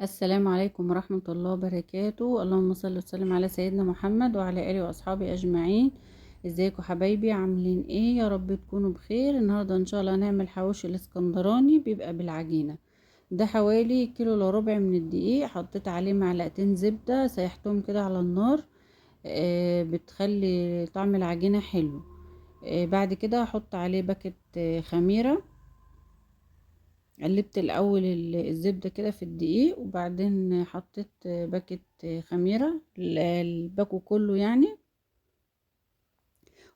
السلام عليكم ورحمة الله وبركاته. اللهم صل وسلم على سيدنا محمد وعلى آله وأصحابه أجمعين. ازيكم حبايبي؟ عاملين ايه؟ يا رب تكونوا بخير. النهاردة ان شاء الله هنعمل حواوشي الاسكندراني، بيبقى بالعجينة. ده حوالي كيلو الا ربع من الدقيق، حطيت عليه معلقتين زبدة سيحتهم كده على النار. بتخلي طعم العجينة حلو. بعد كده هحط عليه باكت خميرة. قلبت الاول الزبدة كده في الدقيق، وبعدين حطيت باكت خميرة الباكو كله يعني.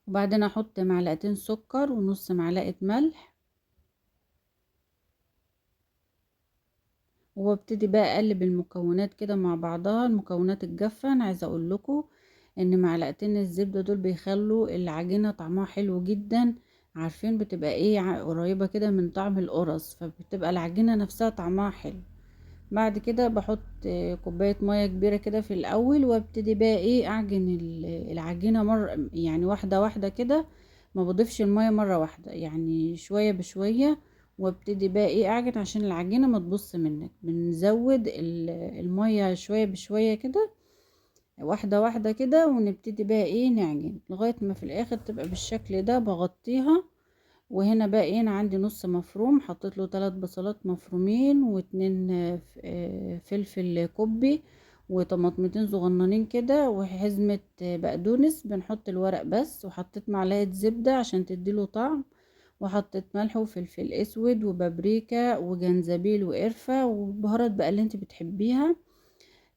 وبعدين احط معلقتين سكر ونص معلقة ملح، وابتدي بقى اقلب المكونات كده مع بعضها. المكونات الجافة، انا عايزة اقول لكم ان معلقتين الزبدة دول بيخلوا العجينة طعمها حلو جدا. عارفين بتبقى ايه؟ قريبة كده من طعم القرص، فبتبقى العجينة نفسها طعمها حلو. بعد كده بحط كوباية مية كبيرة كده في الأول، وابتدي بقى ايه اعجن العجينة مرة، يعني واحدة واحدة كده. ما بضيفش المية مرة واحدة، يعني شوية بشوية. وابتدي بقى ايه اعجن عشان العجينة ما تبص منك. بنزود المية شوية بشوية كده، واحدة واحدة كده، ونبتدي بقى ايه نعجن لغاية ما في الآخر تبقى بالشكل ده. بغطيها. وهنا بقى ايه، انا عندي نص مفروم، حطيت له 3 بصلات مفرومين واتنين فلفل كوبي، وطماطمتين صغننين كده، وحزمة بقدونس. بنحط الورق بس. وحطيت معلقة زبدة عشان تديله طعم. وحطيت ملح وفلفل اسود وبابريكا وجنزبيل وقرفة وبهارات بقى اللي انت بتحبيها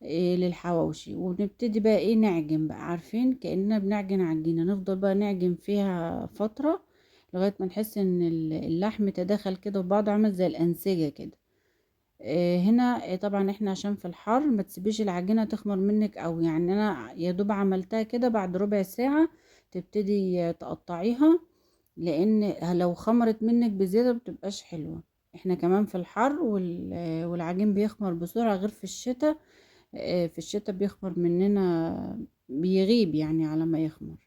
للحواوشي. وبنبتدي بقى ايه نعجن بقى، عارفين كأننا بنعجن عجينة. نفضل بقى نعجن فيها فترة لغاية ما نحس ان اللحم تداخل كده في بعضه، عمل زي الأنسجة كده. هنا طبعا احنا عشان في الحر ما تسيبيش العجينة تخمر منك، او يعني انا يا دوب عملتها كده بعد ربع ساعة تبتدي تقطعيها، لان لو خمرت منك بزيادة بتبقاش حلوة. احنا كمان في الحر والعجين بيخمر بسرعة، غير في الشتاء. في الشتاء بيخمر مننا، بيغيب يعني على ما يخمر.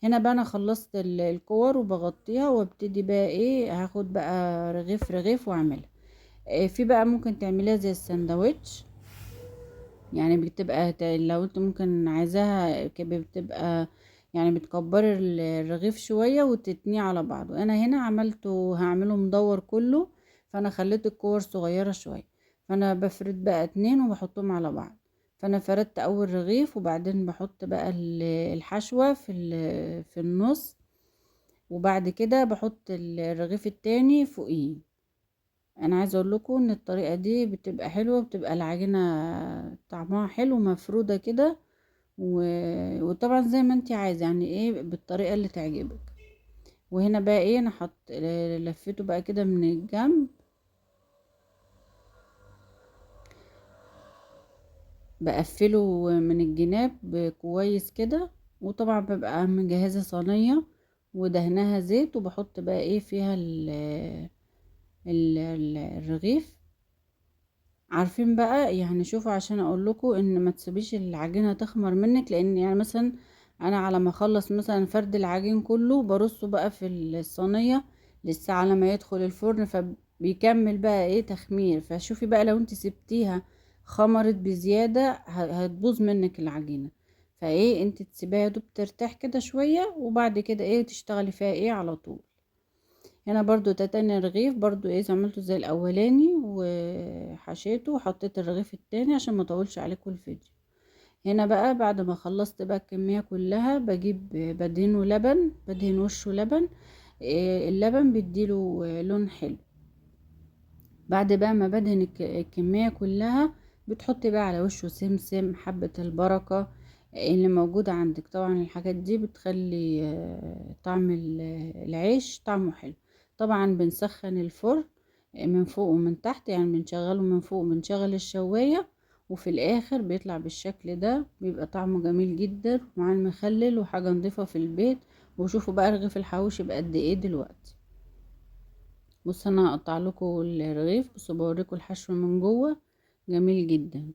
هنا بقى انا خلصت الكور وبغطيها، وابتدي بقى ايه هاخد بقى رغيف رغيف واعملها. في بقى ممكن تعمليها زي الساندوتش، يعني بتبقى لو انت ممكن عايزاها بتبقى يعني بتكبري الرغيف شوية وتتنيه على بعضه. انا هنا هعمله مدور كله، فانا خليت الكور صغيرة شوية. فانا بفرد بقى اتنين وبحطهم على بعض. فانا فردت اول رغيف، وبعدين بحط بقى الحشوة في النص. وبعد كده بحط الرغيف التاني فوقيه. انا عايزه اقول لكم ان الطريقه دي بتبقى حلوه، بتبقى العجينه طعمها حلو مفروده كده. و... وطبعا زي ما انتي عايزه، يعني ايه بالطريقه اللي تعجبك. وهنا بقى ايه انا لفيته بقى كده من الجنب، بقفله من الجناب كويس كده. وطبعا ببقى مجهزه صينيه ودهنها زيت، وبحط بقى ايه فيها الرغيف. عارفين بقى يعني شوفوا، عشان اقول لكم ان ما تسيبيش العجينه تخمر منك، لان يعني مثلا انا على ما اخلص مثلا فرد العجين كله برصه بقى في الصينيه لسه على ما يدخل الفرن، فبيكمل بقى ايه تخمير. فشوفي بقى لو انت سبتيها خمرت بزياده هتبوظ منك العجينه. فايه انت تسيبيها يا دوب ترتاح كده شويه، وبعد كده ايه تشتغلي فيها ايه على طول. هنا برضو تاني رغيف، برضو ايه عملته زي الاولاني وحشيته وحطيت الرغيف التاني عشان ما اطولش عليكم الفيديو. هنا بقى بعد ما خلصت بقى الكمية كلها بجيب بدهنه لبن، بدهن وشه لبن. اللبن بيديله لون حلو. بعد بقى ما بدهن الكمية كلها، بتحطي بقى على وشه سمسم، حبة البركة اللي موجودة عندك. طبعا الحاجات دي بتخلي طعم العيش طعمه حلو. طبعا بنسخن الفرن من فوق ومن تحت، يعني بنشغله من فوق، بنشغل الشواية. وفي الاخر بيطلع بالشكل ده، بيبقى طعمه جميل جدا مع المخلل وحاجة نضيفة في البيت. وشوفوا بقى رغيف الحواوشي بقد ايه دلوقتي. بص انا هقطع لكم الرغيف، بصوا بوريكم الحشو من جوه جميل جدا.